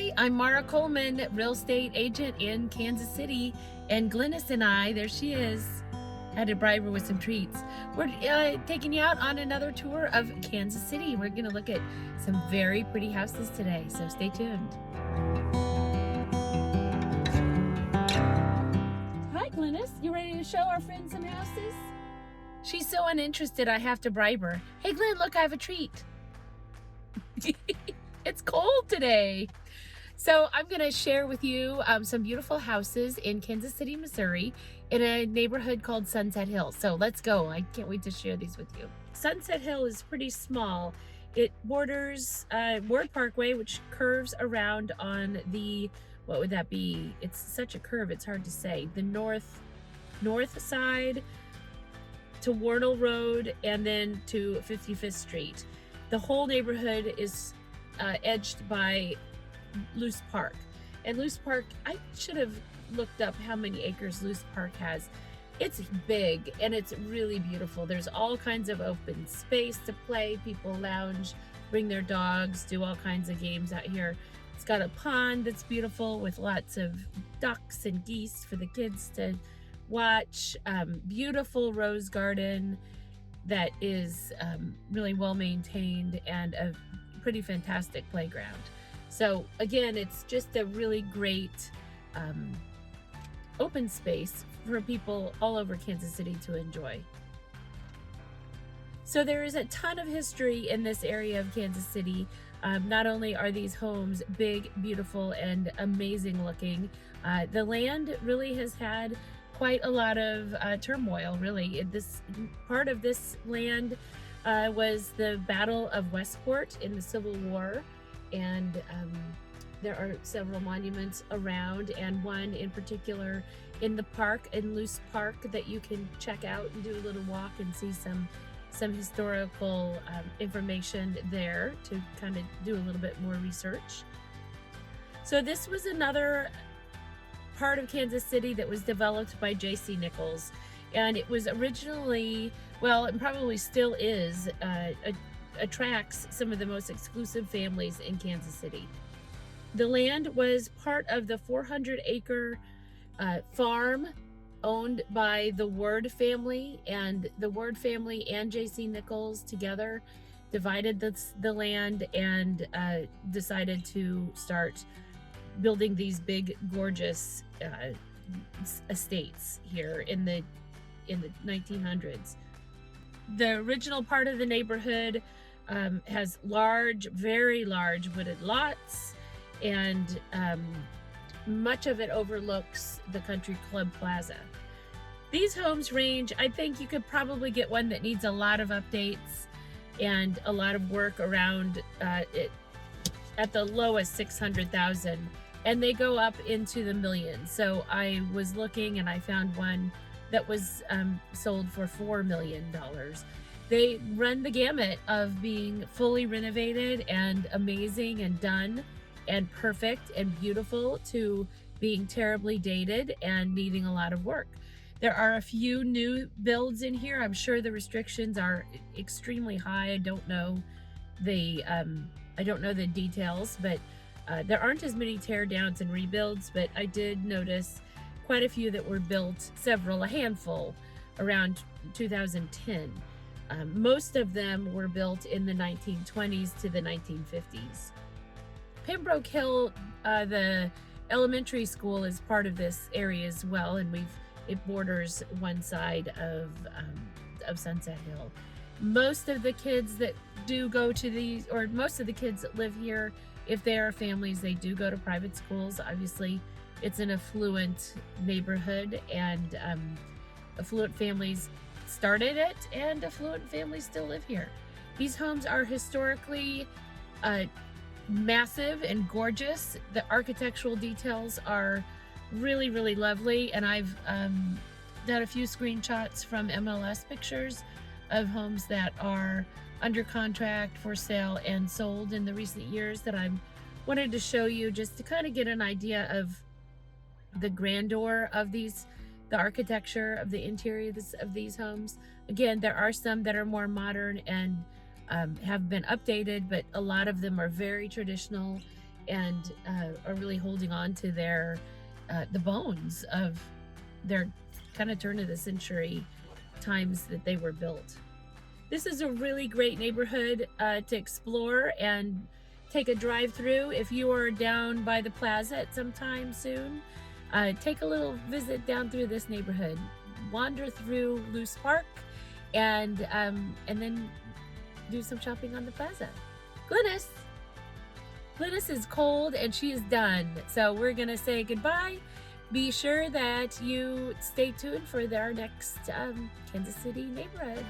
Hi, I'm Mara Coleman, real estate agent in Kansas City, and Glynis and I, there she is, had to bribe her with some treats. We're taking you out on another tour of Kansas City. We're gonna look at some very pretty houses today, so stay tuned. Hi Glynis, you ready to show our friends some houses? She's so uninterested I have to bribe her. Hey Glenn, look, I have a treat. It's cold today. So I'm going to share with you some beautiful houses in Kansas City, Missouri, in a neighborhood called Sunset Hill. So let's go. I can't wait to share these with you. Sunset Hill is pretty small. It borders Ward Parkway, which curves around on the, what would that be? It's such a curve, it's hard to say. The north side to Wardle Road and then to 55th Street. The whole neighborhood is edged by Loose Park. And Loose Park, I should have looked up how many acres Loose Park has. It's big and it's really beautiful. There's all kinds of open space to play. People lounge, bring their dogs, do all kinds of games out here. It's got a pond that's beautiful with lots of ducks and geese for the kids to watch. Beautiful rose garden that is really well maintained, and a pretty fantastic playground. So again, it's just a really great open space for people all over Kansas City to enjoy. So there is a ton of history in this area of Kansas City. Not only are these homes big, beautiful, and amazing looking, the land really has had quite a lot of turmoil, really. This part of this land was the Battle of Westport in the Civil War, and there are several monuments around, and one in particular in the park, in Loose Park, that you can check out and do a little walk and see some historical information there to kind of do a little bit more research. So this was another part of Kansas City that was developed by ReeceNichols, and it was originally, well, it probably still is, attracts some of the most exclusive families in Kansas City. The land was part of the 400-acre farm owned by the Ward family, and the Ward family and ReeceNichols together divided the land and decided to start building these big, gorgeous estates here in the 1900s. The original part of the neighborhood has large, very large wooded lots, and much of it overlooks the country club Plaza. These homes range, I think you could probably get one that needs a lot of updates and a lot of work around it, at the lowest $600,000, and they go up into the millions. So I was looking and I found one that was sold for $4 million. They run the gamut of being fully renovated and amazing and done and perfect and beautiful to being terribly dated and needing a lot of work. There are a few new builds in here. I'm sure the restrictions are extremely high. I don't know the details, but there aren't as many tear downs and rebuilds, but I did notice quite a few that were built, a handful, around 2010. Most of them were built in the 1920s to the 1950s. Pembroke Hill, the elementary school, is part of this area as well, and it borders one side of Sunset Hill. Most of the kids that do go to these, or most of the kids that live here, if they are families, they do go to private schools. Obviously, it's an affluent neighborhood, and affluent families started it, and affluent families still live here. These homes are historically massive and gorgeous. The architectural details are really, really lovely, and I've done a few screenshots from MLS pictures of homes that are under contract, for sale, and sold in the recent years that I wanted to show you, just to kind of get an idea of the grandeur of the architecture of the interior of these homes. Again, there are some that are more modern and have been updated, but a lot of them are very traditional and are really holding on to their the bones of their kind of turn of the century times that they were built. This is a really great neighborhood to explore and take a drive through. If you are down by the Plaza at some time soon, take a little visit down through this neighborhood. Wander through Loose Park, and then do some shopping on the Plaza. Glynis! Glynis is cold and she is done. So we're gonna say goodbye. Be sure that you stay tuned for our next Kansas City neighborhood.